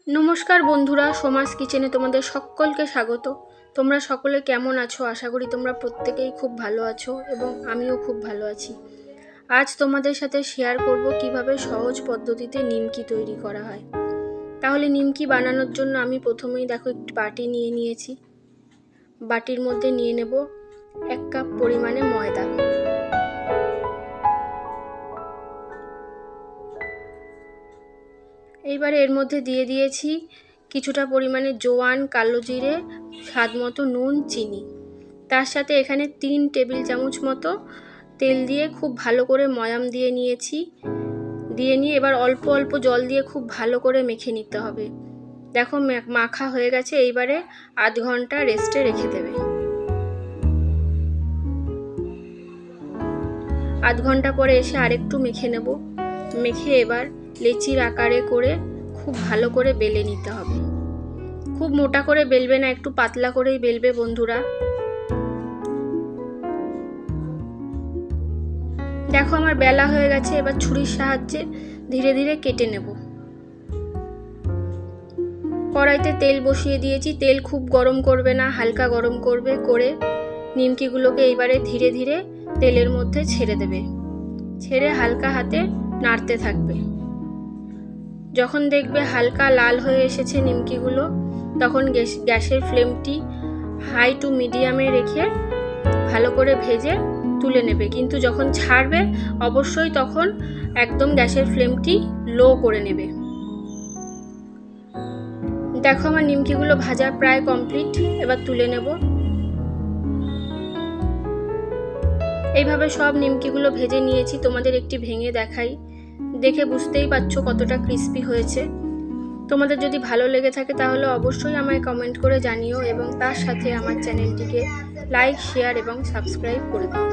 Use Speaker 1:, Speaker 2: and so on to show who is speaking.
Speaker 1: নমস্কার বন্ধুরা, সোমাস কিচেনে তোমাদের সকলকে স্বাগত। তোমরা সকলে কেমন আছো? আশা করি তোমরা প্রত্যেকেই খুব ভালো আছো এবং আমিও খুব ভালো আছি। আজ তোমাদের সাথে শেয়ার করব কিভাবে সহজ পদ্ধতিতে নিমকি তৈরি করা হয়। তাহলে নিমকি বানানোর জন্য আমি প্রথমেই দেখো একটি বাটি নিয়ে নিয়েছি। বাটির মধ্যে নিয়ে নেব 1 কাপ পরিমাণে ময়দা। এইবারে এর মধ্যে দিয়ে দিয়েছি কিছুটা পরিমাণে জোয়ান, কালো জিরে, স্বাদ মতো নুন, চিনি। তার সাথে এখানে 3 টেবিল চামচ মতো তেল দিয়ে খুব ভালো করে ময়াম দিয়ে নিয়েছি। দিয়ে নিয়ে এবার অল্প অল্প জল দিয়ে খুব ভালো করে মেখে নিতে হবে। দেখো মাখা হয়ে গেছে। এইবারে আধ ঘন্টা রেস্টে রেখে দেবে। আধ ঘন্টা পরে এসে আরেকটু মেখে নেব। মেখে এবার লেচির আকারে করে খুব ভালো করে বেলে নিতে হবে। খুব মোটা করে বেলবে না, একটু পাতলা করেই বেলবে বন্ধুরা। দেখো আমার বেলা হয়ে গেছে। এবার ছুরির সাহায্যে ধীরে ধীরে কেটে নেব। কড়াইতে তেল বসিয়ে দিয়েছি। তেল খুব গরম করবে না, হালকা গরম করবে। করে নিমকিগুলোকে এইবারে ধীরে ধীরে তেলের মধ্যে ছেড়ে দেবে। ছেড়ে হালকা হাতে নাড়তে থাকবে। যখন দেখবে হালকা লাল হয়ে এসেছে নিমকিগুলো, তখন গ্যাসের ফ্লেমটি হাই টু মিডিয়ামে রেখে ভালো করে ভেজে তুলে নেবে। কিন্তু যখন ছাড়বে অবশ্যই তখন একদম গ্যাসের ফ্লেমটি লো করে নেবে। দেখো আমার নিমকিগুলো ভাজা প্রায় কমপ্লিট। এবার তুলে নেব। এইভাবে সব নিমকিগুলো ভেজে নিয়েছি। তোমাদের একটি ভেঙে দেখাই। দেখে বুঝতেই পারছো কতটা ক্রিস্পি হয়েছে। তোমাদের যদি ভালো লেগে থাকে তাহলে অবশ্যই আমায় কমেন্ট করে জানিও এবং তার সাথে আমার চ্যানেলটিকে লাইক, শেয়ার এবং সাবস্ক্রাইব করে দিও।